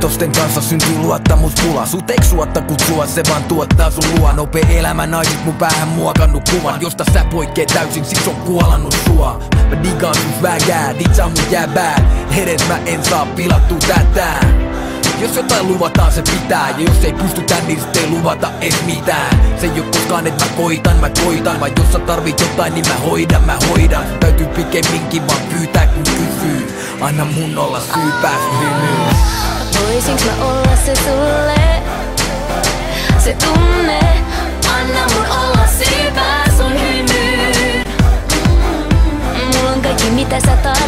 Kiitosten kanssa syntyy luottamuspula. Sut eik suotta kutsua, se vaan tuottaa sun luo. Nopee elämä naisit mun päähän muokannut kuvan, josta sä poikkeet täysin, siksi on kuolannut sua. Mä digaan sun vägää, ditsaa mun jääbää. Edes mä en saa pilattua tätä. Jos jotain luvataan se pitää, ja jos ei pystytä niin sit ei luvata edes mitään. Se ei oo koskaan et mä koitan, vaan jos sä tarvit jotain niin mä hoidan. Täytyy pikemminkin vaan pyytää kun kysyy. Anna mun olla syypää hymyyn. Voisinks mä olla se sulle, se tunne. Anna mun olla syypää sun hymyyn. Mulla on kaikki mitä sä tarvitset.